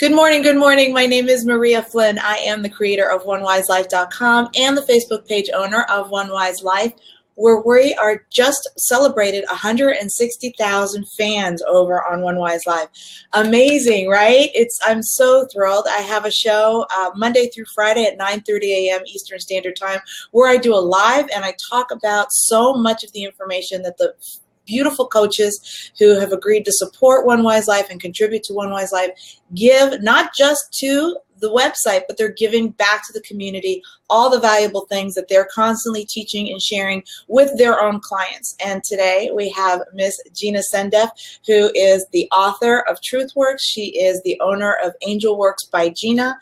Good morning. Good morning. My name is Maria Flynn. I am the creator of OneWiseLife.com and the Facebook page owner of One Wise Life, where we are just celebrated 160,000 fans over on One Wise Life. Amazing, right? I'm so thrilled. I have a show Monday through Friday at 9:30 a.m. Eastern Standard Time where I do a live and I talk about so much of the information that the beautiful coaches who have agreed to support One Wise Life and contribute to One Wise Life give, not just to the website, but they're giving back to the community all the valuable things that they're constantly teaching and sharing with their own clients. And today we have Miss Gina Sendef, who is the author of TruthWorks. She is the owner of Angel Works by Gina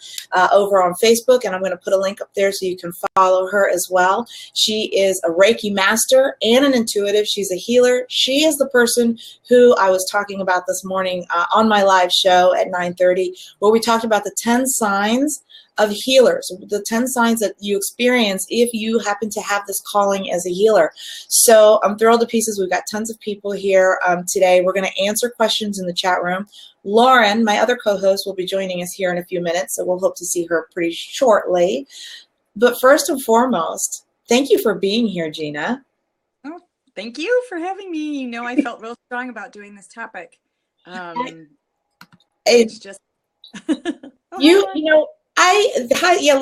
over on Facebook, and I'm going to put a link up there so you can follow her as well. She is a Reiki master and an intuitive. She's a healer. She is the person who I was talking about this morning on my live show at 9:30, where we talked about the 10 signs of healers, the 10 signs that you experience if you happen to have this calling as a healer. So I'm thrilled to pieces. We've got tons of people here today. We're going to answer questions in the chat room. Lauren, my other co-host, will be joining us here in a few minutes, so we'll hope to see her pretty shortly. But first and foremost, thank you for being here, Gina. Oh, thank you for having me. You know, I felt real strong about doing this topic. It's just...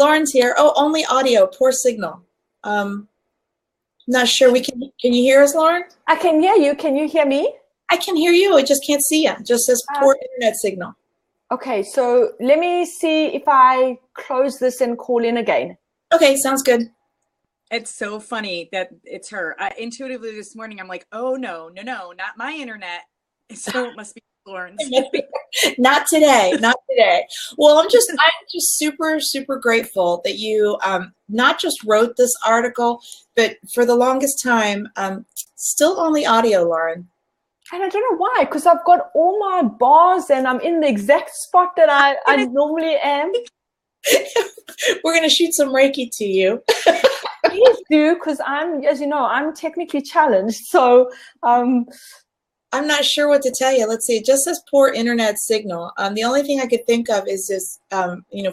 Lauren's here. Oh, only audio, poor signal. Not sure can you hear us, Lauren? I can hear you. Can you hear me? I can hear you. I just can't see you. It just says poor internet signal. Okay, so let me see if I close this and call in again. Okay, sounds good. It's so funny that it's her. Intuitively this morning, I'm like, oh, no, not my internet. So it must be Lauren's. Not today. Well, I'm just super, super grateful that you not just wrote this article, but for the longest time, still only audio, Lauren. And I don't know why, because I've got all my bars and I'm in the exact spot that I normally am. We're going to shoot some Reiki to you. Please do, because as you know, I'm technically challenged. So, I'm not sure what to tell you. Let's see. It just says poor internet signal. The only thing I could think of is this.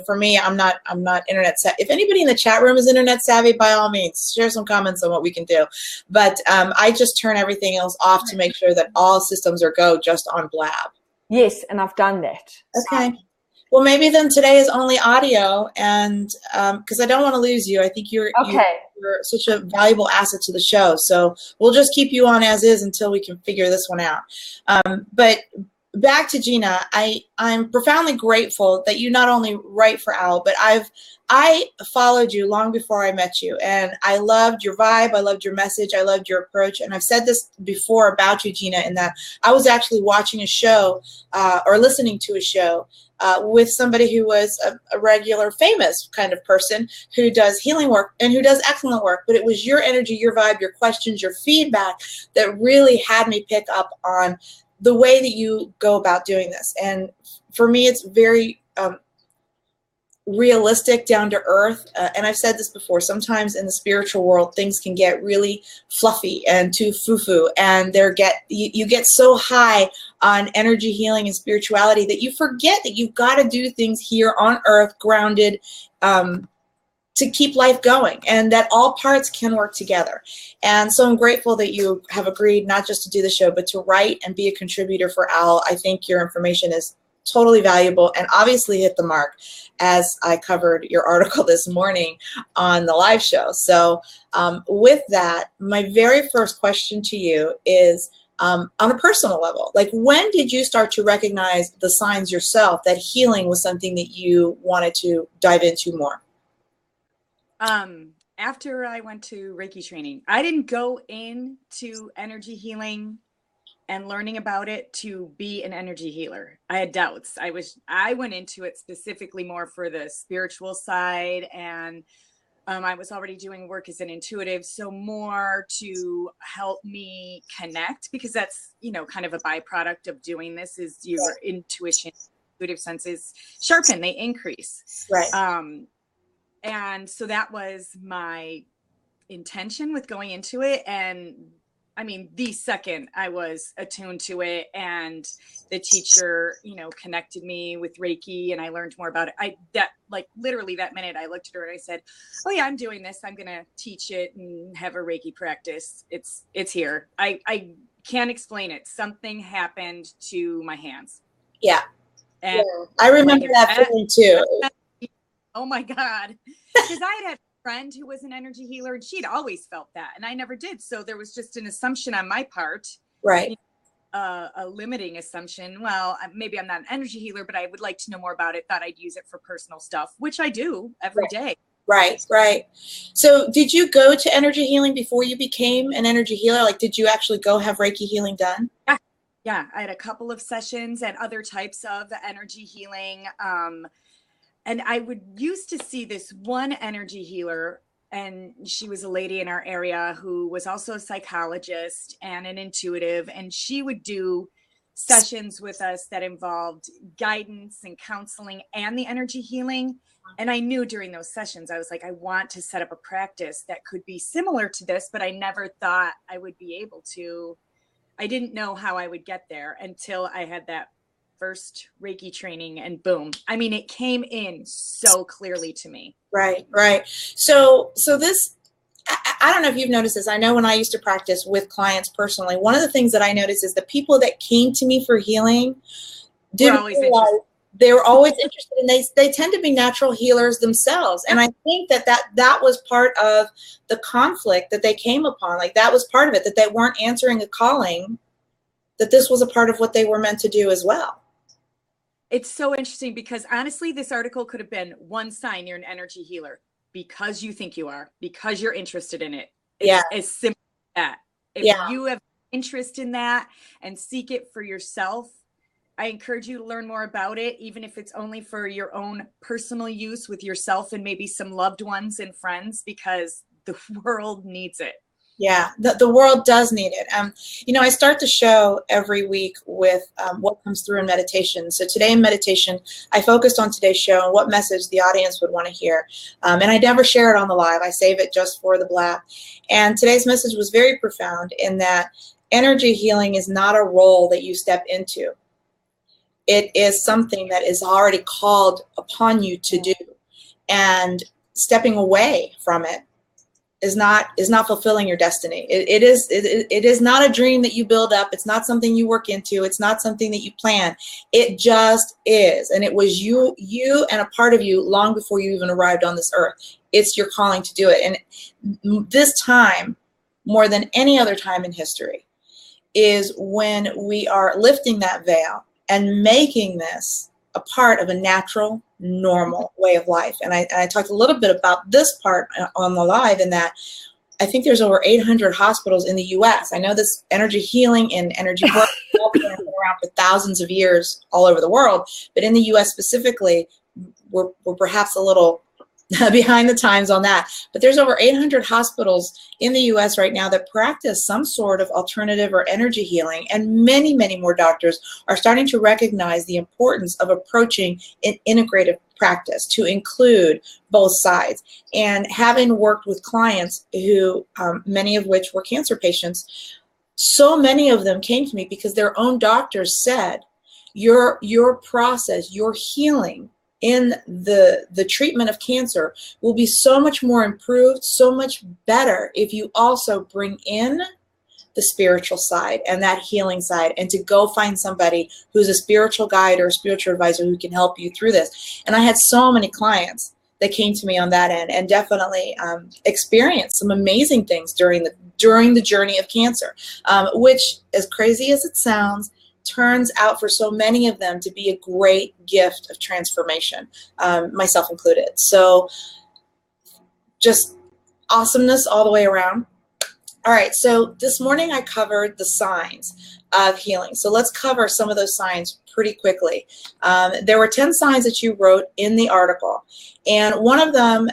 For me, I'm not internet savvy. If anybody in the chat room is internet savvy, by all means, share some comments on what we can do. But I just turn everything else off to make sure that all systems are go just on Blab. Yes, and I've done that. Okay. Well, maybe then today is only audio, and because I don't want to lose you. I think you're such a valuable asset to the show. So we'll just keep you on as is until we can figure this one out. But back to Gina, I'm profoundly grateful that you not only write for OWL, but I followed you long before I met you, and I loved your vibe, I loved your message, I loved your approach, and I've said this before about you, Gina, in that I was actually watching a show or listening to a show with somebody who was a regular famous kind of person who does healing work and who does excellent work, but it was your energy, your vibe, your questions, your feedback that really had me pick up on the way that you go about doing this. And for me, it's very realistic, down to earth. And I've said this before, sometimes in the spiritual world, things can get really fluffy and too foo-foo. And you get so high on energy healing and spirituality that you forget that you've got to do things here on earth, grounded, to keep life going, and that all parts can work together. And so I'm grateful that you have agreed not just to do the show, but to write and be a contributor for OWL. I think your information is totally valuable and obviously hit the mark, as I covered your article this morning on the live show. So with that, my very first question to you is, on a personal level, like, when did you start to recognize the signs yourself that healing was something that you wanted to dive into more? After I went to Reiki training, I didn't go into energy healing and learning about it to be an energy healer. I had doubts. I went into it specifically more for the spiritual side, and I was already doing work as an intuitive, so more to help me connect, because that's, kind of a byproduct of doing this is your intuition, intuitive senses sharpen, they increase. Right. And so that was my intention with going into it. And I mean, the second I was attuned to it and the teacher, you know, connected me with Reiki and I learned more about it. Like literally that minute I looked at her and I said, oh yeah, I'm doing this. I'm going to teach it and have a Reiki practice. It's here. I can't explain it. Something happened to my hands. Yeah. And I remember that feeling too. Oh my God. Because I had a friend who was an energy healer and she'd always felt that. And I never did. So there was just an assumption on my part. Right. A limiting assumption. Well, maybe I'm not an energy healer, but I would like to know more about it. Thought I'd use it for personal stuff, which I do every day. Right. So did you go to energy healing before you became an energy healer? Like, did you actually go have Reiki healing done? Yeah. I had a couple of sessions and other types of energy healing. And I would used to see this one energy healer, and she was a lady in our area who was also a psychologist and an intuitive, and she would do sessions with us that involved guidance and counseling and the energy healing. And I knew during those sessions, I was like, I want to set up a practice that could be similar to this, but I never thought I would be able to. I didn't know how I would get there until I had that first Reiki training, and boom. I mean, it came in so clearly to me. Right. So this, I don't know if you've noticed this. I know when I used to practice with clients personally, one of the things that I noticed is the people that came to me for healing they were always interested, and they tend to be natural healers themselves. And I think that was part of the conflict that they came upon. Like, that was part of it, that they weren't answering a calling, that this was a part of what they were meant to do as well. It's so interesting because honestly, this article could have been one sign you're an energy healer because you think you are, because you're interested in it. It's as simple as that. If you have interest in that and seek it for yourself, I encourage you to learn more about it, even if it's only for your own personal use with yourself and maybe some loved ones and friends, because the world needs it. Yeah, the world does need it. You know, I start the show every week with what comes through in meditation. So today in meditation, I focused on today's show and what message the audience would want to hear. And I never share it on the live. I save it just for the blab. And today's message was very profound in that energy healing is not a role that you step into. It is something that is already called upon you to do. And stepping away from it is not fulfilling your destiny. It is not a dream that you build up. It's not something you work into. It's not something that you plan. It just is. And it was you and a part of you long before you even arrived on this earth. It's your calling to do it. And this time, more than any other time in history, is when we are lifting that veil and making this a part of a natural, normal way of life. And I talked a little bit about this part on the live, in that I think there's over 800 hospitals in the U.S. I know this energy healing and energy work has been around for thousands of years all over the world, but in the U.S. specifically, we're perhaps a little behind the times on that. But there's over 800 hospitals in the U.S. right now that practice some sort of alternative or energy healing, and many, many more doctors are starting to recognize the importance of approaching an integrative practice to include both sides. And having worked with clients who, many of which were cancer patients, so many of them came to me because their own doctors said, your process, your healing in the treatment of cancer will be so much more improved, so much better if you also bring in the spiritual side and that healing side, and to go find somebody who's a spiritual guide or a spiritual advisor who can help you through this. And I had so many clients that came to me on that end, and definitely experienced some amazing things during the journey of cancer, which, as crazy as it sounds, turns out for so many of them to be a great gift of transformation, myself included. So just awesomeness all the way around. All right, so this morning I covered the signs of healing. So let's cover some of those signs pretty quickly. There were 10 signs that you wrote in the article. And one of them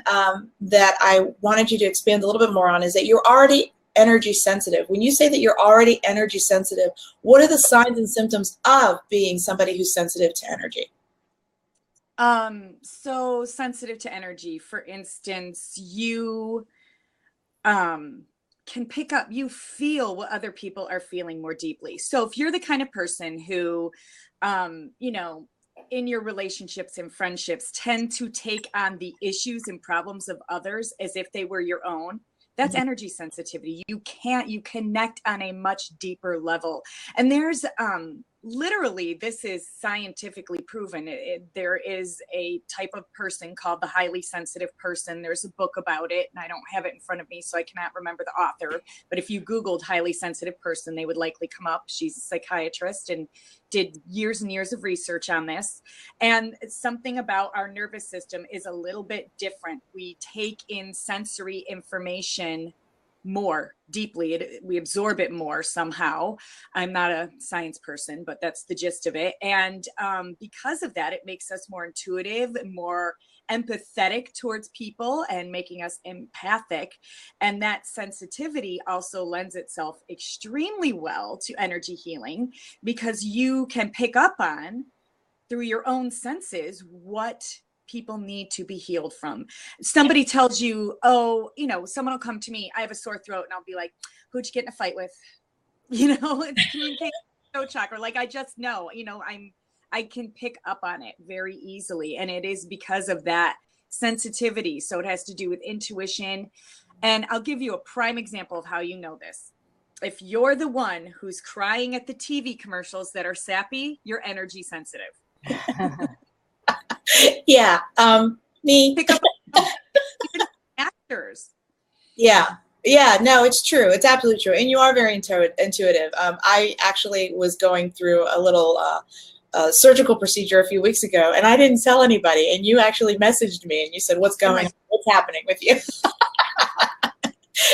that I wanted you to expand a little bit more on is that you're already energy sensitive. When you say that you're already energy sensitive, what are the signs and symptoms of being somebody who's sensitive to energy? So sensitive to energy, for instance, you can pick up, you feel what other people are feeling more deeply. So if you're the kind of person who, you know, in your relationships and friendships tend to take on the issues and problems of others as if they were your own, that's energy sensitivity. You connect on a much deeper level. And there's literally, this is scientifically proven. There is a type of person called the highly sensitive person. There's a book about it, and I don't have it in front of me, so I cannot remember the author. But if you Googled highly sensitive person, they would likely come up. She's a psychiatrist and did years and years of research on this. And something about our nervous system is a little bit different. We take in sensory information more deeply. We absorb it more somehow. I'm not a science person, but that's the gist of it. And because of that, it makes us more intuitive, more empathetic towards people, and making us empathic. And that sensitivity also lends itself extremely well to energy healing, because you can pick up on, through your own senses, what people need to be healed from. Somebody tells you, oh, you know, someone will come to me, I have a sore throat, and I'll be like, who'd you get in a fight with? You know, it's communication throat chakra. Like, I just know, you know, I can pick up on it very easily. And it is because of that sensitivity. So it has to do with intuition. And I'll give you a prime example of how you know this. If you're the one who's crying at the TV commercials that are sappy, you're energy sensitive. Yeah. Me. Pick up actors. Yeah. Yeah, no, it's true. It's absolutely true. And you are very intuitive. I actually was going through a little surgical procedure a few weeks ago, and I didn't tell anybody. And you actually messaged me and you said, what's going on? What's happening with you?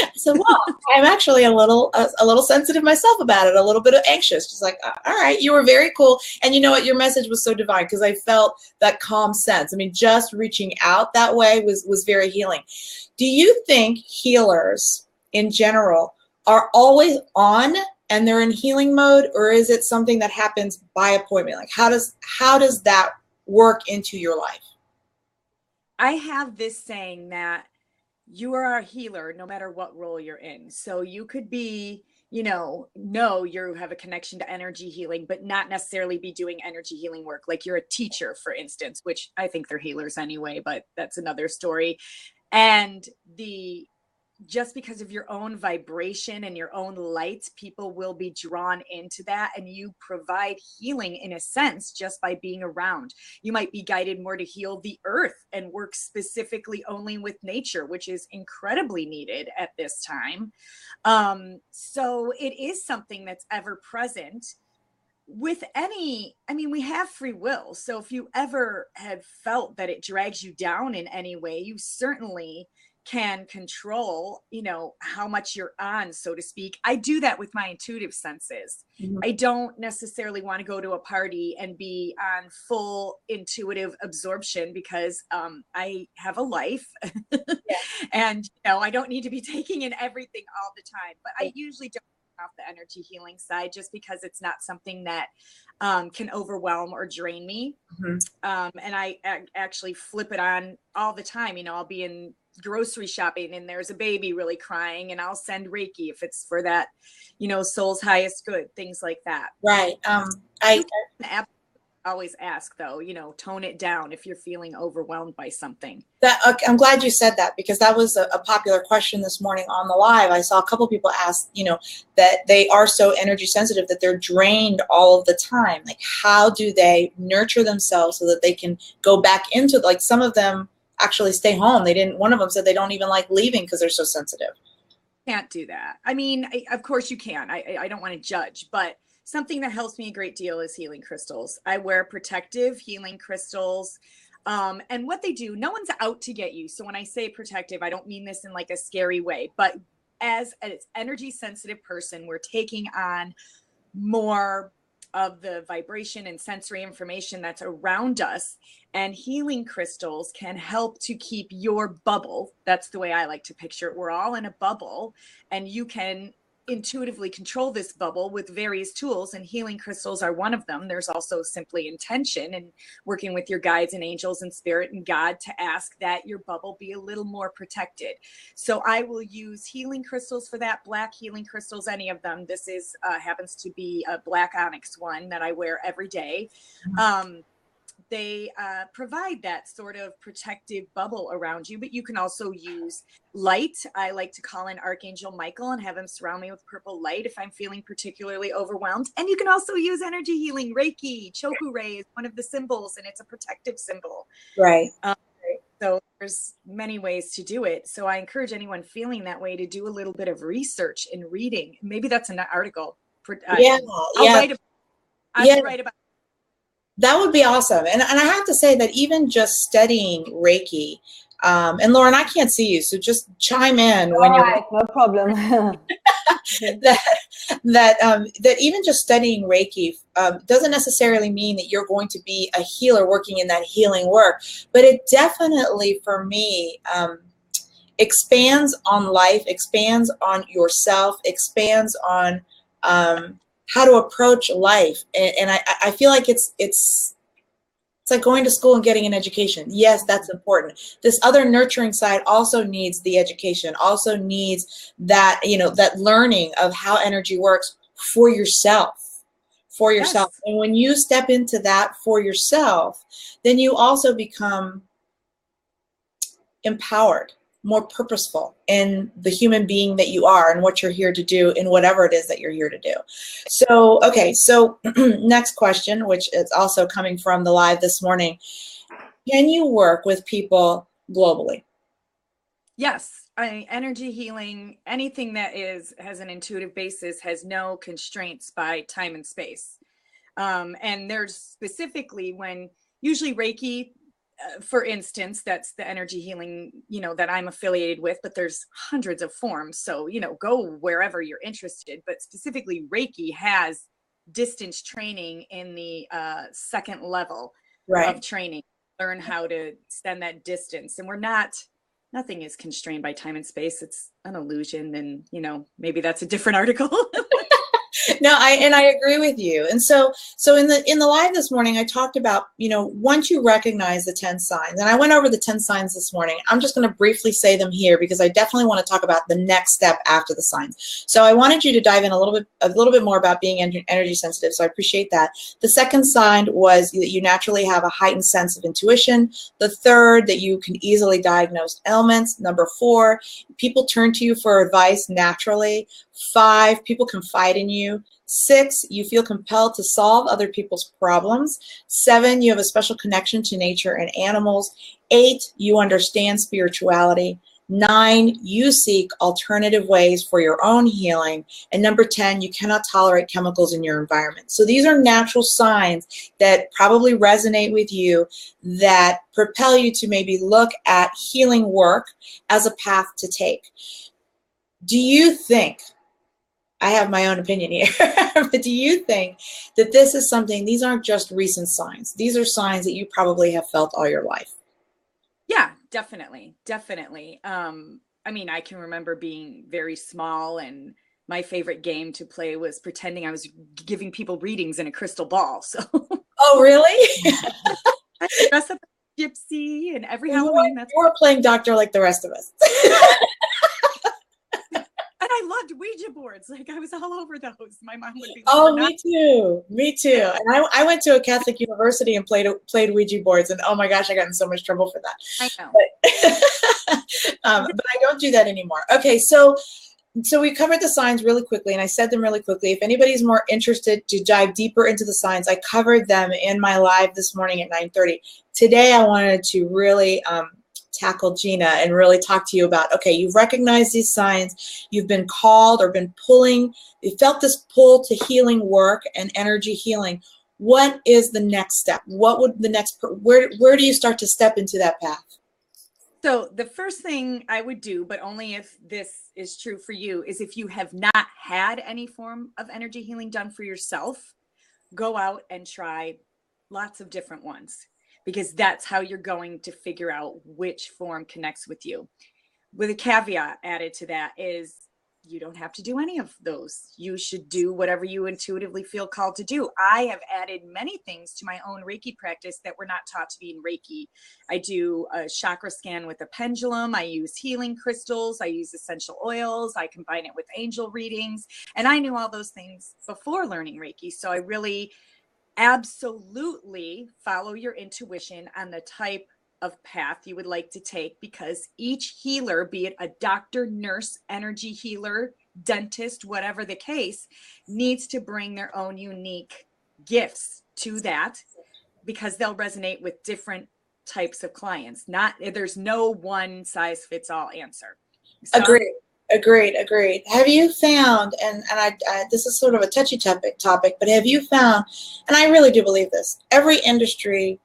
I said, well, I'm actually a little sensitive myself about it, a little bit anxious. Just like, all right, you were very cool. And you know what? Your message was so divine, because I felt that calm sense. I mean, just reaching out that way was very healing. Do you think healers in general are always on and they're in healing mode, or is it something that happens by appointment? Like, how does that work into your life? I have this saying that you are a healer no matter what role you're in. So you could be, you know you have a connection to energy healing, but not necessarily be doing energy healing work. Like, you're a teacher, for instance, which I think they're healers anyway, but that's another story. And just because of your own vibration and your own light, people will be drawn into that. And you provide healing in a sense just by being around. You might be guided more to heal the earth and work specifically only with nature, which is incredibly needed at this time. So it is something that's ever present with any, I mean, we have free will. So if you ever have felt that it drags you down in any way, you certainly can control, how much you're on, so to speak. I do that with my intuitive senses. Mm-hmm. I don't necessarily want to go to a party and be on full intuitive absorption because I have a life and, I don't need to be taking in everything all the time, but I usually don't off the energy healing side just because it's not something that can overwhelm or drain me. Mm-hmm. And I actually flip it on all the time. I'll be in grocery shopping and there's a baby really crying and I'll send Reiki if it's for that, soul's highest good, things like that. Right. I always ask though, tone it down if you're feeling overwhelmed by something. I'm glad you said that because that was a popular question this morning on the live. I saw a couple people ask, that they are so energy sensitive that they're drained all of the time. Like, how do they nurture themselves so that they can go back into, like, some of them actually stay home. One of them said they don't even like leaving because they're so sensitive. Can't do that. I mean, of course you can. I don't want to judge, but something that helps me a great deal is healing crystals. I wear protective healing crystals. And what they do, no one's out to get you. So when I say protective, I don't mean this in like a scary way, but as an energy sensitive person, we're taking on more of the vibration and sensory information that's around us, and healing crystals can help to keep your bubble. That's the way I like to picture it. We're all in a bubble, and you can intuitively control this bubble with various tools, and healing crystals are one of them. There's also simply intention and working with your guides and angels and spirit and God to ask that your bubble be a little more protected. So I will use healing crystals for that, black healing crystals, any of them. This is happens to be a black onyx one that I wear every day. They provide that sort of protective bubble around you, but you can also use light. I like to call in Archangel Michael and have him surround me with purple light if I'm feeling particularly overwhelmed. And you can also use energy healing. Reiki, Choku Ray is one of the symbols, and it's a protective symbol. Right. So there's many ways to do it. So I encourage anyone feeling that way to do a little bit of research and reading. Maybe that's an article. I'll write about. That would be awesome. And I have to say that even just studying Reiki, and Lauren, I can't see you, so just chime in when you're. No problem. that even just studying Reiki doesn't necessarily mean that you're going to be a healer working in that healing work, but it definitely, for me, expands on life, expands on yourself, expands on how to approach life. And I feel like it's like going to school and getting an education. Yes, that's important. This other nurturing side also needs the education, also needs that, that learning of how energy works for yourself. Yes. And when you step into that for yourself, then you also become empowered, more purposeful in the human being that you are and what you're here to do in whatever it is that you're here to do. So, okay, so next question, which is also coming from the live this morning. Can you work with people globally? Yes. Energy healing, anything that has an intuitive basis has no constraints by time and space. And there's specifically when usually Reiki, for instance, that's the energy healing, that I'm affiliated with, but there's hundreds of forms. So, go wherever you're interested, but specifically Reiki has distance training in the second level of training, learn how to extend that distance. And nothing is constrained by time and space. It's an illusion. And, maybe that's a different article. No, I agree with you. And so in the live this morning, I talked about, once you recognize the 10 signs, and I went over the 10 signs this morning. I'm just going to briefly say them here because I definitely want to talk about the next step after the signs. So I wanted you to dive in a little bit more about being energy sensitive. So I appreciate that. The second sign was that you naturally have a heightened sense of intuition. The third, that you can easily diagnose ailments. Number 4, people turn to you for advice naturally. 5, people confide in you. 6, you feel compelled to solve other people's problems. 7, you have a special connection to nature and animals. 8, you understand spirituality. 9, you seek alternative ways for your own healing. And number 10, you cannot tolerate chemicals in your environment. So these are natural signs that probably resonate with you, that propel you to maybe look at healing work as a path to take. Do you think, I have my own opinion here, but do you think that this is something, these aren't just recent signs, these are signs that you probably have felt all your life? Yeah, definitely. Definitely. I can remember being very small, and my favorite game to play was pretending I was giving people readings in a crystal ball. So. Oh, really? I dress up as a gypsy, and every Halloween. You were playing doctor like the rest of us. And I loved Ouija boards. Like, I was all over those. My mom would be like, oh, me too. And I went to a Catholic university and played Ouija boards, and oh my gosh, I got in so much trouble for that. I know. But I don't do that anymore. Okay, so we covered the signs really quickly, and I said them really quickly. If anybody's more interested to dive deeper into the signs, I covered them in my live this morning at 9:30. Today, I wanted to really tackle Gina and really talk to you about, okay, you've recognized these signs, you've been called or been pulling, you felt this pull to healing work and energy healing. What is the next step? What would the next, where do you start to step into that path? So the first thing I would do, but only if this is true for you, is if you have not had any form of energy healing done for yourself, go out and try lots of different ones, because that's how you're going to figure out which form connects with you. With a caveat added to that is, you don't have to do any of those. You should do whatever you intuitively feel called to do. I have added many things to my own Reiki practice that were not taught to be in Reiki. I do a chakra scan with a pendulum. I use healing crystals. I use essential oils. I combine it with angel readings. And I knew all those things before learning Reiki. So I really absolutely follow your intuition on the type of path you would like to take, because each healer, be it a doctor, nurse, energy healer, dentist, whatever the case, needs to bring their own unique gifts to that, because they'll resonate with different types of clients. There's no one size fits all answer. So, Agreed. Have you found, and I this is sort of a touchy topic, but have you found, and I really do believe this, every industry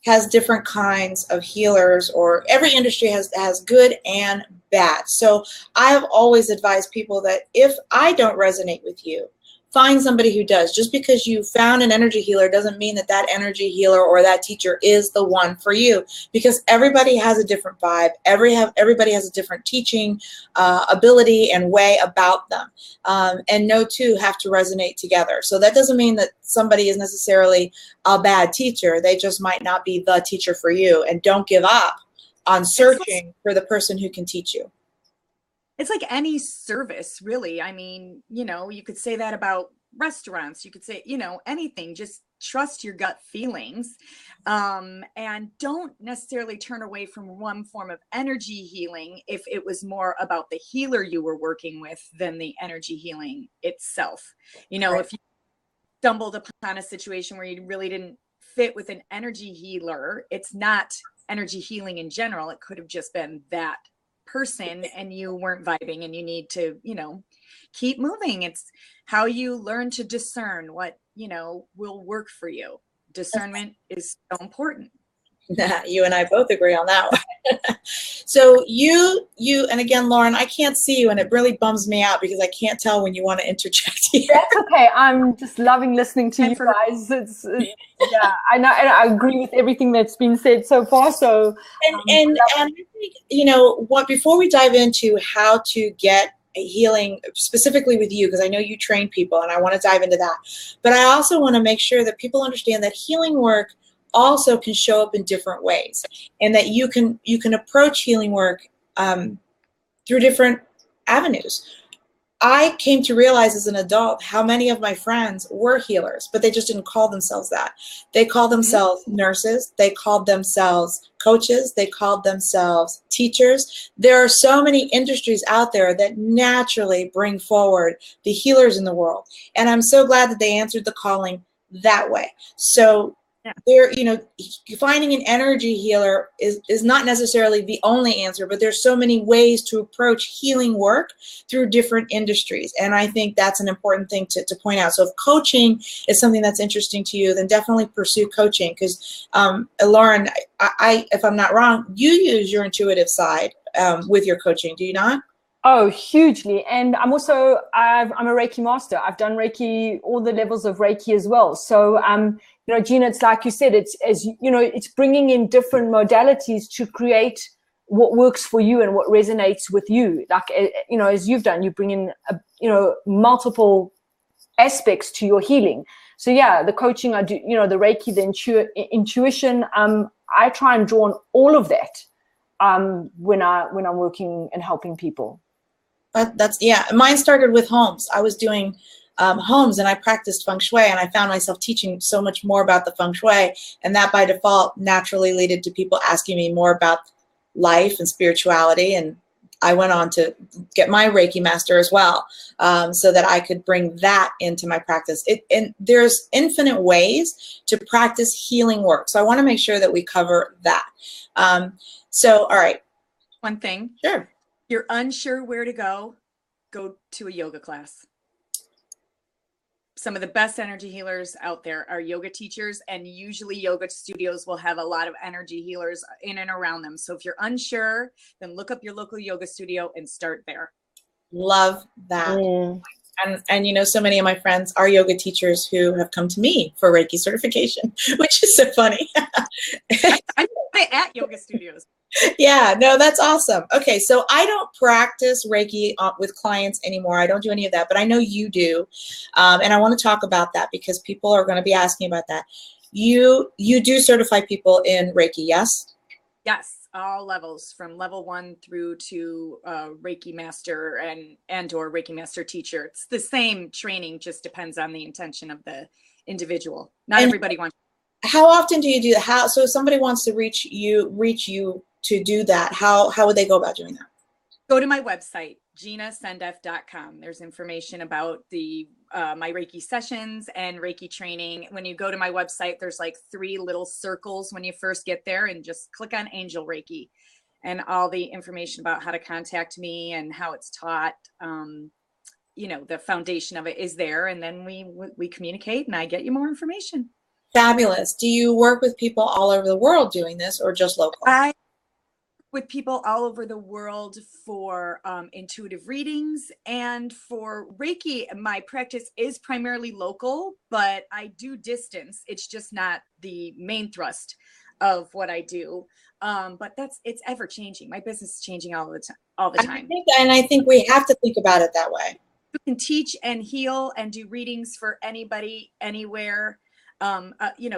has different kinds of healers, or every industry has good and bad. So I have always advised people that if I don't resonate with you, find somebody who does. Just because you found an energy healer doesn't mean that that energy healer or that teacher is the one for you, because everybody has a different vibe. Everybody has a different teaching ability and way about them. And no two have to resonate together. So that doesn't mean that somebody is necessarily a bad teacher. They just might not be the teacher for you. And don't give up on searching for the person who can teach you. It's like any service, really. I mean, you could say that about restaurants. You could say, anything. Just trust your gut feelings, and don't necessarily turn away from one form of energy healing if it was more about the healer you were working with than the energy healing itself. Right. If you stumbled upon a situation where you really didn't fit with an energy healer, it's not energy healing in general. It could have just been that person and you weren't vibing, and you need to keep moving. It's how you learn to discern what will work for you. Discernment is so important. You and I both agree on that one. So you and again, Lauren, I can't see you, and it really bums me out because I can't tell when you want to interject here. That's okay. I'm just loving listening to you guys. It's yeah, I know, and I agree with everything that's been said so far. So and I think what, before we dive into how to get a healing specifically with you, because I know you train people, and I want to dive into that, but I also want to make sure that people understand that healing work also can show up in different ways, and that you can approach healing work through different avenues. I came to realize as an adult how many of my friends were healers, but they just didn't call themselves that. They called themselves nurses. They called themselves coaches. They called themselves teachers. There are so many industries out there that naturally bring forward the healers in the world. And I'm so glad that they answered the calling that way. So there, finding an energy healer is not necessarily the only answer, but there's so many ways to approach healing work through different industries. And I think that's an important thing to point out. So if coaching is something that's interesting to you, then definitely pursue coaching, because Lauren, I if I'm not wrong, you use your intuitive side with your coaching, do you not? Oh, hugely. And I'm a Reiki master. I've done Reiki, all the levels of Reiki as well. So, Gina, it's like you said, it's bringing in different modalities to create what works for you and what resonates with you. Like, as you've done, you bring in, multiple aspects to your healing. So yeah, the coaching I do, the Reiki, the intuition, I try and draw on all of that when I'm working and helping people. Mine started with homes. I was doing homes, and I practiced feng shui, and I found myself teaching so much more about the feng shui, and that by default naturally led to people asking me more about life and spirituality. And I went on to get my Reiki master as well, so that I could bring that into my practice. And there's infinite ways to practice healing work. So I want to make sure that we cover that. So, all right. One thing. Sure. You're unsure where to go to a yoga class. Some of the best energy healers out there are yoga teachers, and usually yoga studios will have a lot of energy healers in and around them. So if you're unsure, then look up your local yoga studio and start there. Love that. And so many of my friends are yoga teachers who have come to me for Reiki certification, which is so funny. I'm at yoga studios. Yeah, no, that's awesome. Okay, so I don't practice Reiki with clients anymore. I don't do any of that, but I know you do, and I want to talk about that because people are going to be asking about that. You do certify people in Reiki, yes? Yes, all levels from level 1 through to Reiki master and or Reiki master teacher. It's the same training, just depends on the intention of the individual. Not everybody wants. How often do you do that? So if somebody wants to reach you to do that, how would they go about doing that? Go to my website, GinaSendef.com. There's information about the my Reiki sessions and Reiki training. When you go to my website, there's like 3 little circles when you first get there, and just click on Angel Reiki, and all the information about how to contact me and how it's taught. The foundation of it is there, and then we communicate, and I get you more information. Fabulous. Do you work with people all over the world doing this, or just local? I with people all over the world for intuitive readings and for Reiki. My practice is primarily local, but I do distance. It's just not the main thrust of what I do. But it's ever changing. My business is changing all the time. I think we have to think about it that way. You can teach and heal and do readings for anybody, anywhere.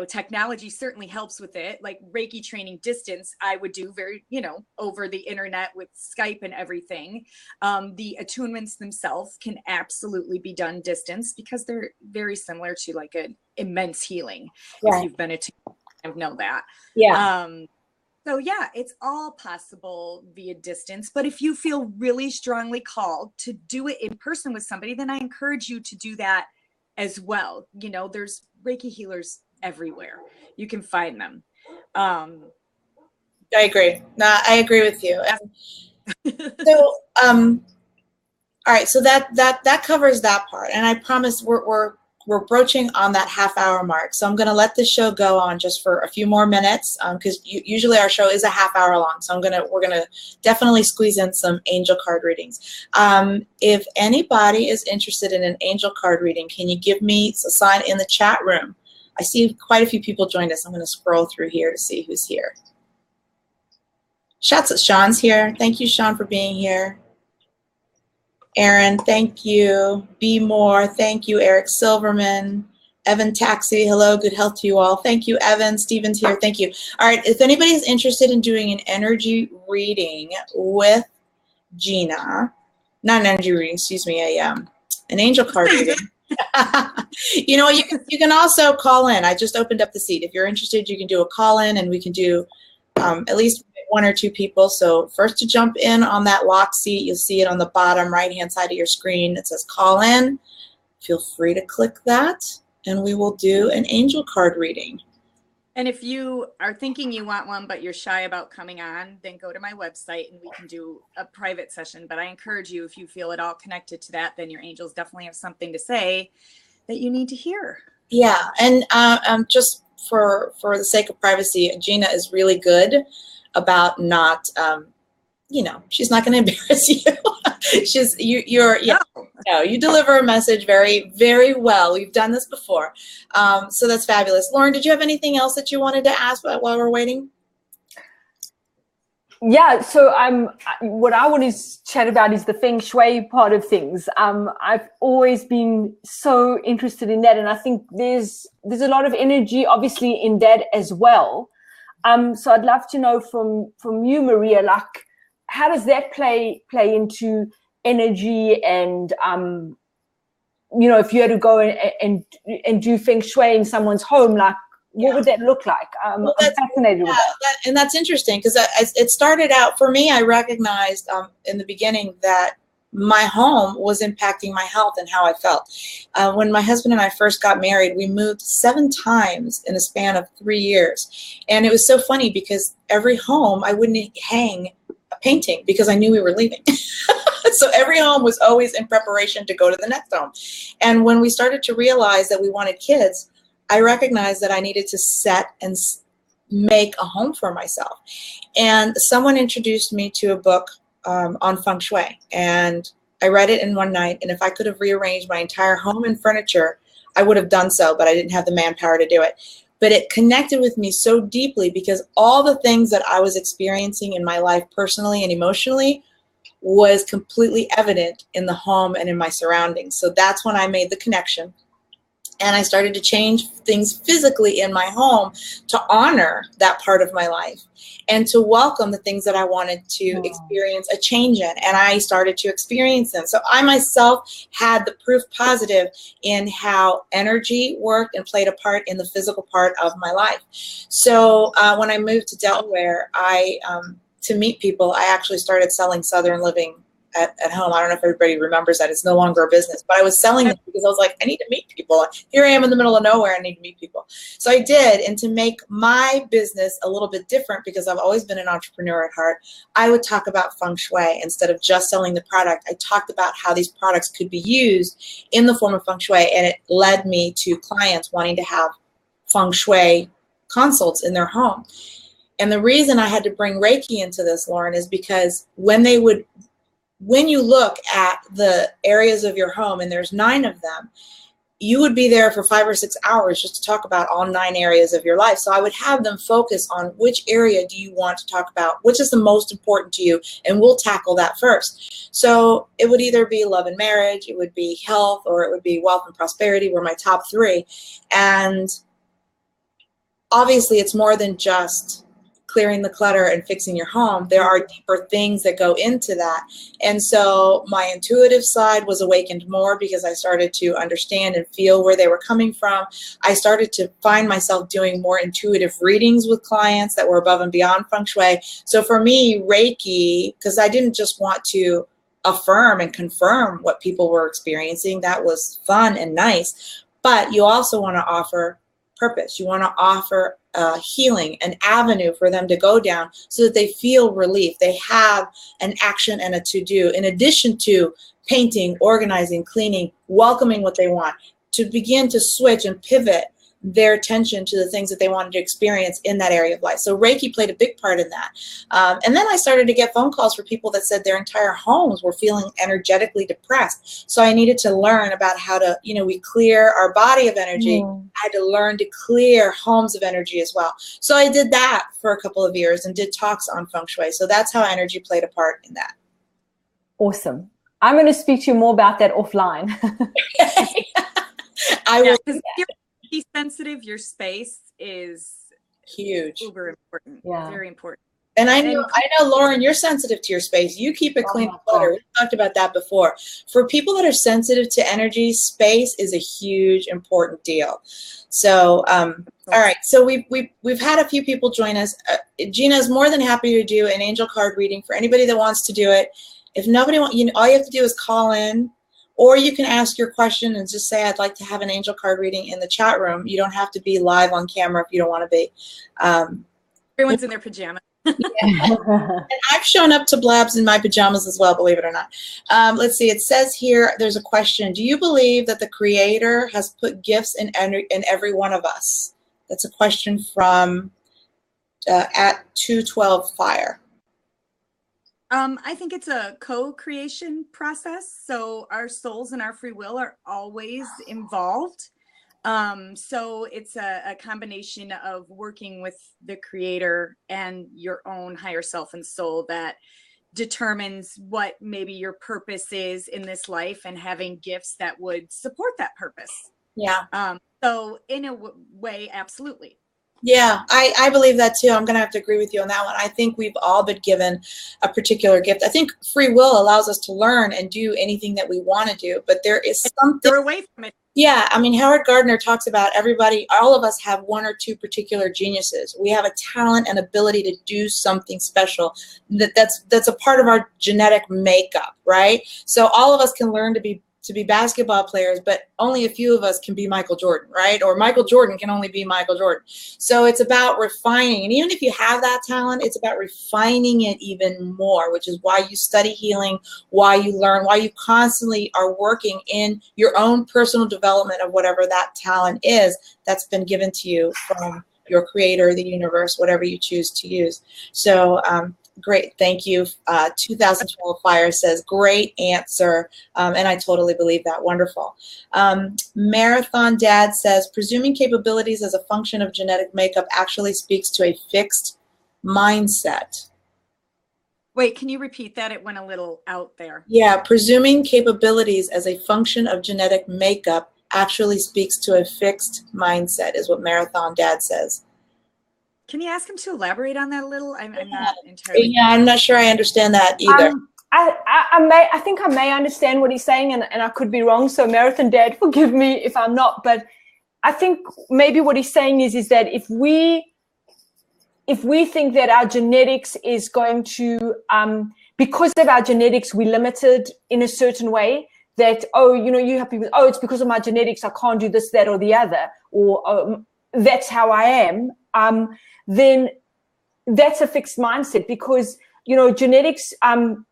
Technology certainly helps with it. Like Reiki training distance, I would do very, over the internet with Skype and everything. The attunements themselves can absolutely be done distance because they're very similar to like an immense healing. Right. If you've been attuned, I know that. Yeah. So yeah, it's all possible via distance. But if you feel really strongly called to do it in person with somebody, then I encourage you to do that as well. There's Reiki healers everywhere. You can find them. I agree. No, I agree with you. So, all right. So that covers that part. And I promise we're broaching on that half-hour mark. So I'm going to let this show go on just for a few more minutes because usually our show is a half-hour long. So we're gonna definitely squeeze in some angel card readings. If anybody is interested in an angel card reading, can you give me a sign in the chat room? I see quite a few people joined us. I'm going to scroll through here to see who's here. Sean's here. Thank you, Sean, for being here. Aaron, thank you. Be More, thank you. Eric Silverman, Evan Taxi, hello, good health to you all. Thank you, Evan. Steven's here, thank you. All right, if anybody is interested in doing an energy reading with Gina, not an energy reading, excuse me, an angel card reading. You can also call in. I just opened up the seat. If you're interested, you can do a call in, and we can do at least 1 or 2 people. So first to jump in on that lock seat, you'll see it on the bottom right-hand side of your screen. It says call in. Feel free to click that, and we will do an angel card reading. And if you are thinking you want one, but you're shy about coming on, then go to my website and we can do a private session. But I encourage you, if you feel at all connected to that, then your angels definitely have something to say that you need to hear. Yeah, and just for the sake of privacy, Gina is really good about not, she's not going to embarrass you. You deliver a message very, very well. We've done this before. So that's fabulous. Lauren, did you have anything else that you wanted to ask while we're waiting? Yeah, so what I want to chat about is the Feng Shui part of things. I've always been so interested in that, and I think there's a lot of energy, obviously, in that as well. So I'd love to know from you, Maria, like, how does that play into energy and if you had to go and do Feng Shui in someone's home, like, what would that look like? I'm fascinated with that. And that's interesting because it started out, for me, I recognized in the beginning that my home was impacting my health and how I felt. When my husband and I first got married, we moved 7 times in a span of 3 years. And it was so funny because every home I wouldn't hang a painting because I knew we were leaving. So every home was always in preparation to go to the next home. And when we started to realize that we wanted kids, I recognized that I needed to set and make a home for myself. And someone introduced me to a book on Feng Shui. And I read it in one night. And if I could have rearranged my entire home and furniture, I would have done so, but I didn't have the manpower to do it. but it connected with me so deeply because all the things that I was experiencing in my life personally and emotionally was completely evident in the home and in my surroundings. So that's when I made the connection. And I started to change things physically in my home to honor that part of my life and to welcome the things that I wanted to experience a change in. And I started to experience them. So I myself had the proof positive in how energy worked and played a part in the physical part of my life. So when I moved to Delaware, to meet people, I actually started selling Southern Living at home. I don't know if everybody remembers that. It's no longer a business, but I was selling it because I was like, I need to meet people. Here I am in the middle of nowhere. I need to meet people. So I did. And to make my business a little bit different, because I've always been an entrepreneur at heart, I would talk about feng shui instead of just selling the product. I talked about how these products could be used in the form of feng shui. And it led me to clients wanting to have feng shui consults in their home. And the reason I had to bring Reiki into this, Lauren, is because when you look at the areas of your home, and there's 9 of them, you would be there for 5 or 6 hours just to talk about all 9 areas of your life. So I would have them focus on which area do you want to talk about, which is the most important to you, and we'll tackle that first. So it would either be love and marriage, it would be health, or it would be wealth and prosperity were my top 3. And obviously it's more than just clearing the clutter and fixing your home. There are deeper things that go into that. And so my intuitive side was awakened more because I started to understand and feel where they were coming from. I started to find myself doing more intuitive readings with clients that were above and beyond feng shui. So for me, Reiki, because I didn't just want to affirm and confirm what people were experiencing, that was fun and nice, but you also want to offer purpose. You want to offer healing, an avenue for them to go down so that they feel relief. They have an action and a to-do, in addition to painting, organizing, cleaning, welcoming what they want, to begin to switch and pivot their attention to the things that they wanted to experience in that area of life. So Reiki played a big part in that. And then I started to get phone calls for people that said their entire homes were feeling energetically depressed. So I needed to learn about how to, we clear our body of energy. I had to learn to clear homes of energy as well. So I did that for a couple of years and did talks on feng shui. So that's how energy played a part in that. Awesome. I'm going to speak to you more about that offline. I will. Be sensitive, your space is huge, uber important. Very important. And I know, Lauren, you're sensitive to your space. You keep it clean and clutter. We talked about that before. For people that are sensitive to energy, space is a huge, important deal. So, all right. So we've had a few people join us. Gina is more than happy to do an angel card reading for anybody that wants to do it. If nobody wants, all you have to do is call in. Or you can ask your question and just say, I'd like to have an angel card reading in the chat room. You don't have to be live on camera if you don't want to be. Everyone's in their pajamas. And I've shown up to Blabs in my pajamas as well, believe it or not. Let's see. It says here, there's a question. Do you believe that the Creator has put gifts in every one of us? That's a question from at 212 Fire. I think it's a co-creation process. So our souls and our free will are always involved. So it's a combination of working with the Creator and your own higher self and soul that determines what maybe your purpose is in this life, and having gifts that would support that purpose. Yeah. So in a way, absolutely. Yeah, I believe that too. I'm going to have to agree with you on that one. I think we've all been given a particular gift. I think free will allows us to learn and do anything that we want to do, but there is something. They're away from it. Yeah, I mean, Howard Gardner talks about all of us have 1 or 2 particular geniuses. We have a talent and ability to do something special that's a part of our genetic makeup, right? So all of us can learn to be basketball players, but only a few of us can be Michael Jordan, right? Or Michael Jordan can only be Michael Jordan. So it's about refining. And even if you have that talent, it's about refining it even more, which is why you study healing, why you learn, why you constantly are working in your own personal development of whatever that talent is that's been given to you from your Creator, the universe, whatever you choose to use. So Great. Thank you. 2012 Fire says, great answer. And I totally believe that. Wonderful. Marathon Dad says, presuming capabilities as a function of genetic makeup actually speaks to a fixed mindset. Wait, can you repeat that? It went a little out there. Yeah, presuming capabilities as a function of genetic makeup actually speaks to a fixed mindset is what Marathon Dad says. Can you ask him to elaborate on that a little? I'm not entirely. Yeah, I'm not sure I understand that either. I think I may understand what he's saying, and I could be wrong. So Marathon Dad, forgive me if I'm not. But I think maybe what he's saying is that if we think that our genetics is going to, because of our genetics, we're limited in a certain way, that, oh, you know, you have people, oh, it's because of my genetics, I can't do this, that, or the other, or that's how I am, then that's a fixed mindset, because, you know, genetics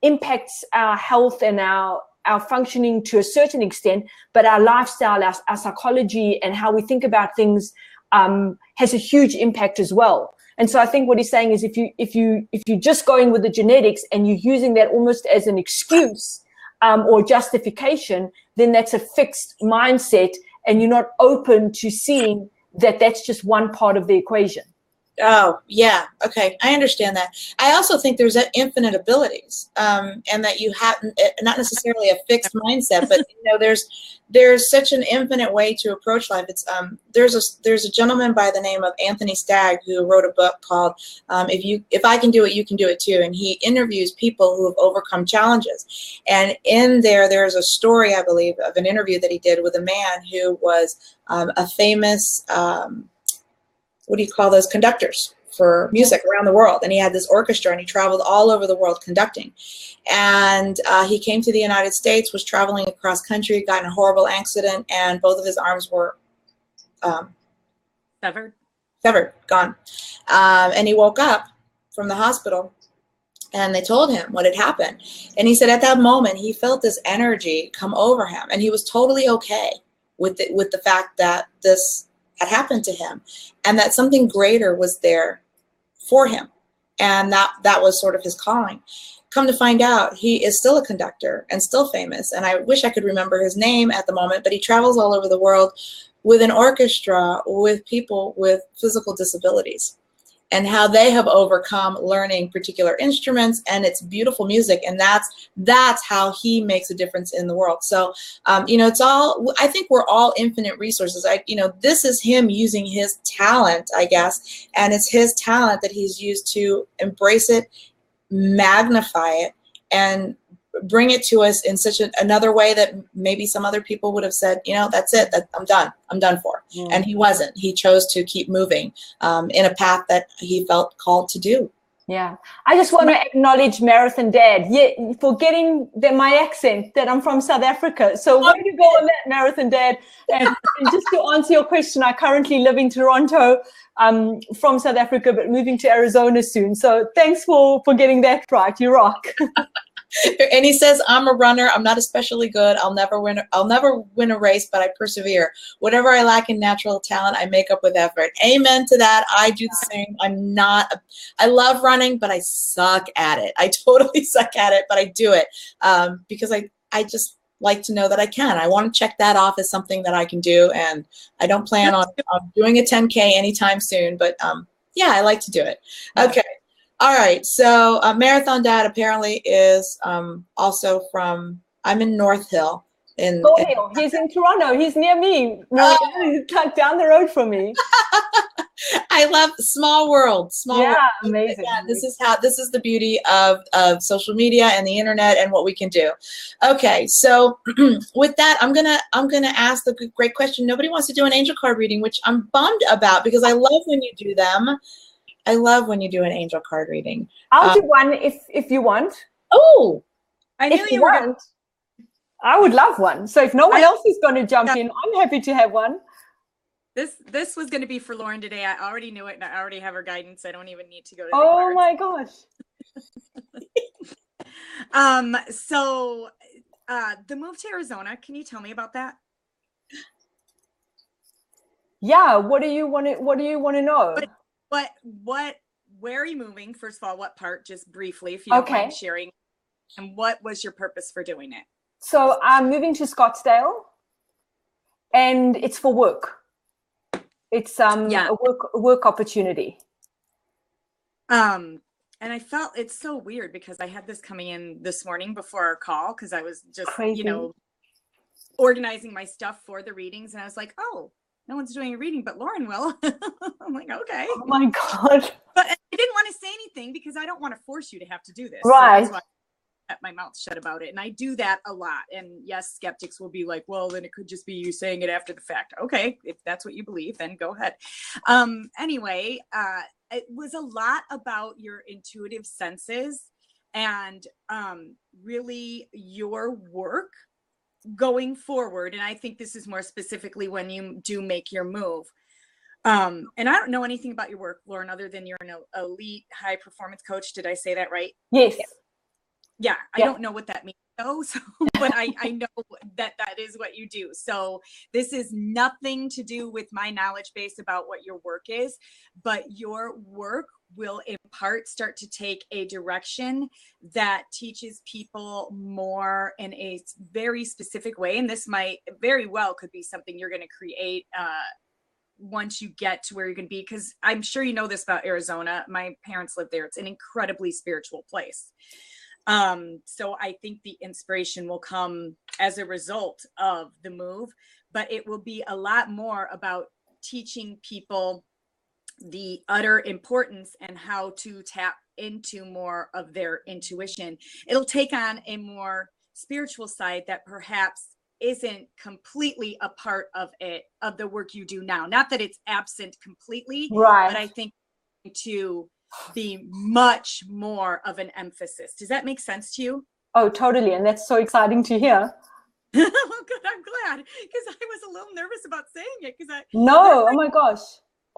impacts our health and our functioning to a certain extent, but our lifestyle, our psychology, and how we think about things has a huge impact as well. And so I think what he's saying is if you're just going with the genetics and you're using that almost as an excuse or justification, then that's a fixed mindset, and you're not open to seeing that that's just one part of the equation. Oh, yeah. Okay. I understand that. I also think there's infinite abilities, and that you have not necessarily a fixed mindset, but you know, there's such an infinite way to approach life. It's there's a gentleman by the name of Anthony Stagg who wrote a book called If I Can Do It, You Can Do It Too, and he interviews people who have overcome challenges. And in there's a story, I believe, of an interview that he did with a man who was a famous what do you call those, conductors for music around the world. And he had this orchestra, and he traveled all over the world conducting. And he came to the United States, was traveling across country, got in a horrible accident, and both of his arms were severed, gone. And he woke up from the hospital, and they told him what had happened. And he said at that moment, he felt this energy come over him, and he was totally okay with the fact that this had happened to him, and that something greater was there for him, and that was sort of his calling. Come to find out, he is still a conductor and still famous, and I wish I could remember his name at the moment, but he travels all over the world with an orchestra with people with physical disabilities, and how they have overcome learning particular instruments, and it's beautiful music, and that's how he makes a difference in the world. So, you know, I think we're all infinite resources. This is him using his talent, I guess, and it's his talent that he's used to embrace it, magnify it, and bring it to us in such another way that maybe some other people would have said, you know, that's it, I'm done for. And he wasn't. He chose to keep moving in a path that he felt called to do. Yeah, I just want to acknowledge Marathon Dad, for getting my accent, that I'm from South Africa. So way to go on that, Marathon Dad. And just to answer your question, I currently live in Toronto, from South Africa, but moving to Arizona soon. So thanks for getting that right. You rock. And he says, I'm a runner. I'm not especially good. I'll never win a race, but I persevere. Whatever I lack in natural talent, I make up with effort. Amen to that. I do the same. I love running, but I suck at it. I totally suck at it, but I do it because I just like to know that I can. I want to check that off as something that I can do. And I don't plan on doing a 10K anytime soon, but yeah, I like to do it. Okay. All right, so Marathon Dad apparently is also from, I'm in North Hill. He's in Toronto. He's near me. He's down the road from me. I love small world. Yeah, amazing. Yeah, this is the beauty of social media and the internet and what we can do. Okay, so with that, I'm gonna ask the great question. Nobody wants to do an angel card reading, which I'm bummed about because I love when you do them. I love when you do an angel card reading. I'll do one if you want. Oh, I knew you were. I would love one. So if no one else is going to jump in, I'm happy to have one. This was going to be for Lauren today. I already knew it, and I already have her guidance. I don't even need to go to Oh my gosh. So the move to Arizona, can you tell me about that? Yeah, what do you want to know? What where are you moving? First of all, what part? Just briefly, if you don't mind sharing. And what was your purpose for doing it? So I'm moving to Scottsdale, and it's for work. It's a work opportunity. And I felt it's so weird because I had this coming in this morning before our call because I was just, you know, organizing my stuff for the readings, and I was like, oh, no one's doing a reading, but Lauren will. I'm like, okay. Oh my God. But I didn't want to say anything because I don't want to force you to have to do this. Right. So that's why I kept my mouth shut about it. And I do that a lot. And yes, skeptics will be like, well, then it could just be you saying it after the fact. Okay, if that's what you believe, then go ahead. Anyway, it was a lot about your intuitive senses and really your work going forward. And I think this is more specifically when you do make your move. And I don't know anything about your work, Lauren, other than you're an elite high performance coach. Did I say that right? Yes. Yeah. I don't know what that means though. So, but I know that is what you do. So this is nothing to do with my knowledge base about what your work is, but your work will in part start to take a direction that teaches people more in a very specific way. And this might very well could be something you're going to create once you get to where you're going to be, because I'm sure you know this about Arizona. My parents live there. It's an incredibly spiritual place. So I think the inspiration will come as a result of the move, but it will be a lot more about teaching people the utter importance and how to tap into more of their intuition. It'll take on a more spiritual side that perhaps isn't completely a part of it, of the work you do now. Not that it's absent completely, right, but I think to be much more of an emphasis. Does that make sense to you? Oh, totally. And that's so exciting to hear. Oh, good. I'm glad, because I was a little nervous about saying it oh my gosh.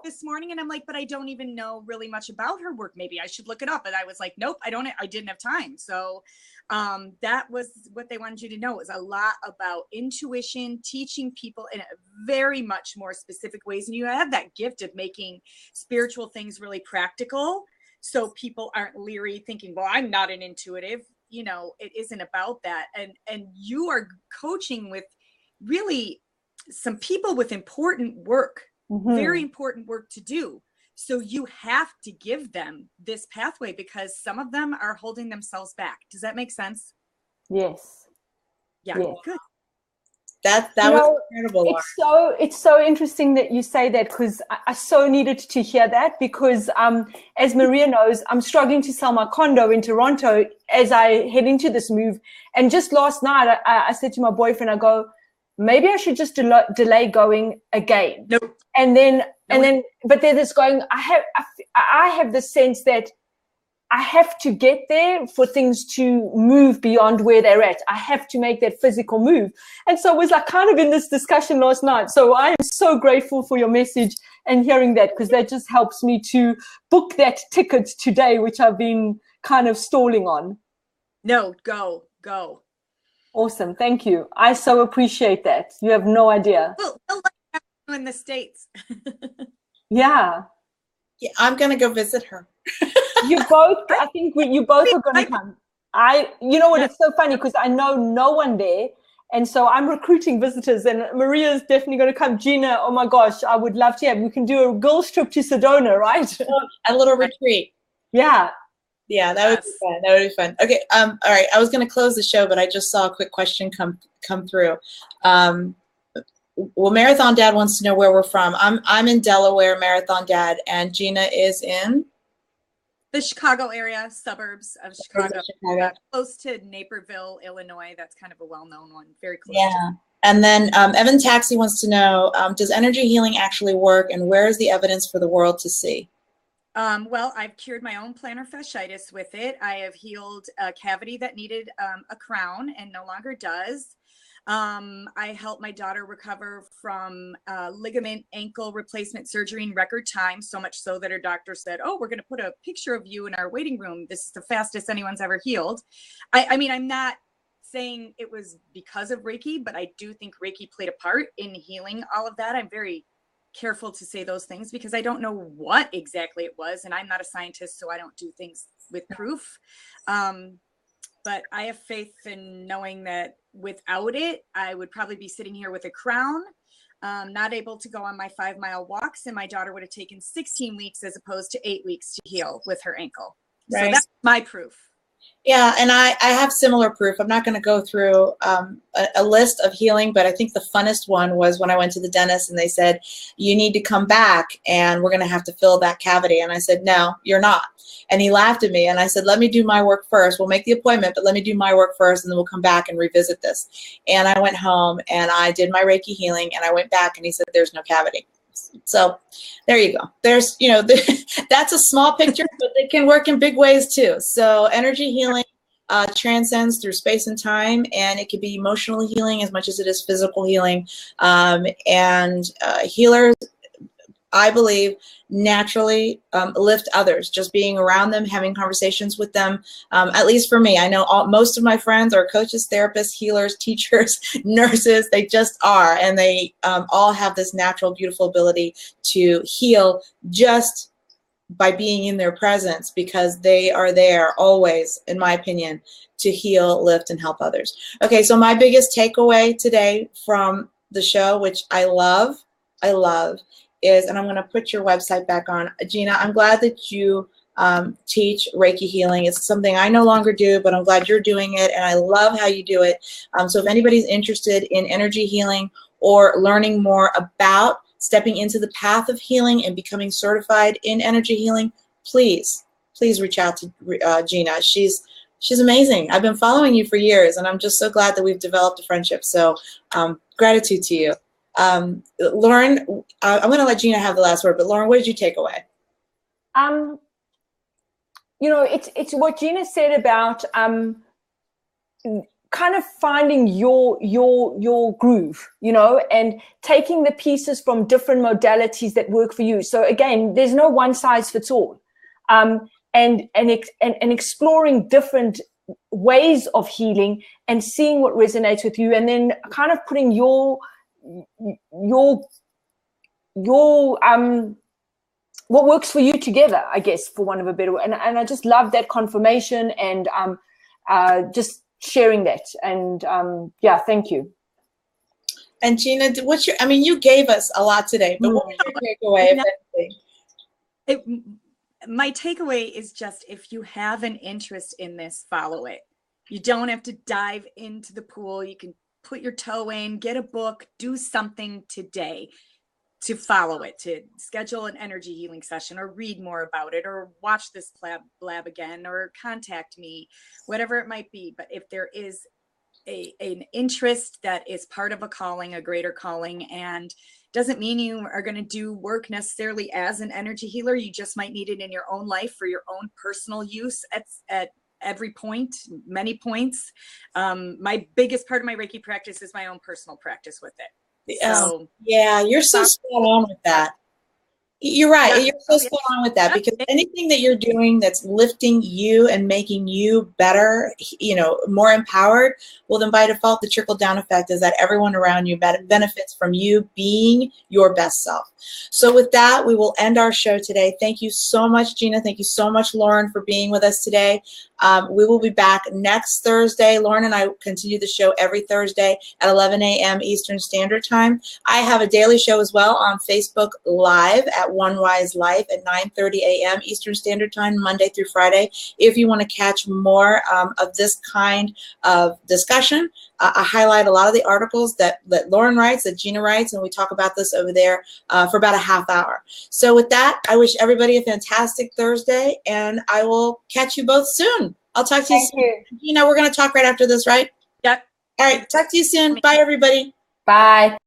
This morning, and I'm like, but I don't even know really much about her work. Maybe I should look it up. And I was like, nope, I didn't have time. So that was what they wanted you to know. It was a lot about intuition, teaching people in a very much more specific ways. And you have that gift of making spiritual things really practical, so people aren't leery thinking, well, I'm not an intuitive. You know, it isn't about that. And you are coaching with really some people with important work. Very important work to do. So you have to give them this pathway because some of them are holding themselves back. Does that make sense? Yes. Yeah. Yes. Good. That was incredible. It's so interesting that you say that, because I so needed to hear that, because as Maria knows, I'm struggling to sell my condo in Toronto as I head into this move. And just last night, I said to my boyfriend, I go, maybe I should just delay going again. Nope. And then, but then it's going, I have the sense that I have to get there for things to move beyond where they're at. I have to make that physical move. And so it was like kind of in this discussion last night. So I am so grateful for your message and hearing that, because that just helps me to book that ticket today, which I've been kind of stalling on. No, go. Awesome. Thank you. I so appreciate that. You have no idea. Well, in the States. Yeah. I'm going to go visit her. You both, I think you both are going to come. You know what, it's so funny because I know no one there. And so I'm recruiting visitors, and Maria's definitely going to come. Gina, oh my gosh, I would love to have, we can do a girls trip to Sedona, right? A little retreat. Yeah. Yeah, that would be fun. That would be fun. Okay. All right. I was going to close the show, but I just saw a quick question come through. Well, Marathon Dad wants to know where we're from. I'm in Delaware, Marathon Dad, and Gina is in the Chicago area, suburbs of Chicago. Close to Naperville, Illinois. That's kind of a well-known one. Very close. Yeah. And then Evan Taxi wants to know, does energy healing actually work, and where is the evidence for the world to see? Well, I've cured my own plantar fasciitis with it. I have healed a cavity that needed a crown and no longer does. I helped my daughter recover from ligament ankle replacement surgery in record time, so much so that her doctor said, oh, we're going to put a picture of you in our waiting room. This is the fastest anyone's ever healed. I mean, I'm not saying it was because of Reiki, but I do think Reiki played a part in healing all of that. I'm very careful to say those things because I don't know what exactly it was. And I'm not a scientist, so I don't do things with proof. But I have faith in knowing that without it, I would probably be sitting here with a crown, not able to go on my 5-mile walks. And my daughter would have taken 16 weeks as opposed to 8 weeks to heal with her ankle. Right. So that's my proof. Yeah, and I have similar proof. I'm not going to go through a list of healing, but I think the funnest one was when I went to the dentist and they said, you need to come back and we're going to have to fill that cavity. And I said, no, you're not. And he laughed at me and I said, let me do my work first. We'll make the appointment, but let me do my work first and then we'll come back and revisit this. And I went home and I did my Reiki healing and I went back and he said, there's no cavity. So there you go. There's, you know, that's a small picture, but it can work in big ways too. So energy healing transcends through space and time, and it can be emotional healing as much as it is physical healing. Healers, I believe, naturally lift others. Just being around them, having conversations with them. At least for me, I know most of my friends are coaches, therapists, healers, teachers, nurses. They just are, and they all have this natural, beautiful ability to heal just by being in their presence, because they are there always, in my opinion, to heal, lift, and help others. Okay, so my biggest takeaway today from the show, which I love, is, and I'm going to put your website back on. Gina, I'm glad that you teach Reiki healing. It's something I no longer do, but I'm glad you're doing it, and I love how you do it. So if anybody's interested in energy healing or learning more about stepping into the path of healing and becoming certified in energy healing, please reach out to Gina. She's amazing. I've been following you for years, and I'm just so glad that we've developed a friendship. So gratitude to you. Lauren, I'm going to let Gina have the last word, but Lauren, what did you take away? You know, it's what Gina said about kind of finding your groove, you know, and taking the pieces from different modalities that work for you. So again, there's no one size fits all, and exploring different ways of healing and seeing what resonates with you, and then kind of putting your what works for you together, I guess, for one of a better word. And I just love that confirmation and just sharing that. And yeah, thank you. And Gina, what's your, I mean, you gave us a lot today, but what was your takeaway, if anything? My takeaway is just, if you have an interest in this, follow it. You don't have to dive into the pool. You can put your toe in, get a book, do something today to follow it, to schedule an energy healing session or read more about it or watch this blab again or contact me, whatever it might be. But if there is an interest that is part of a calling, a greater calling, and doesn't mean you are going to do work necessarily as an energy healer, you just might need it in your own life for your own personal use at every point, many points. My biggest part of my Reiki practice is my own personal practice with it. So, yeah, you're so spot on with that. You're right. You're so spot on with that, because anything that you're doing that's lifting you and making you better, you know, more empowered, well, then by default, the trickle down effect is that everyone around you benefits from you being your best self. So with that, we will end our show today. Thank you so much, Gina. Thank you so much, Lauren, for being with us today. We will be back next Thursday. Lauren and I continue the show every Thursday at 11 a.m. Eastern Standard Time. I have a daily show as well on Facebook Live at One Wise Life at 9:30 a.m. Eastern Standard Time, Monday through Friday. If you want to catch more of this kind of discussion, I highlight a lot of the articles that Lauren writes, that Gina writes, and we talk about this over there for about a half hour. So with that, I wish everybody a fantastic Thursday, and I will catch you both soon. I'll talk to you soon. Gina, we're going to talk right after this, right? Yep. All right. Talk to you soon. Bye, everybody. Bye.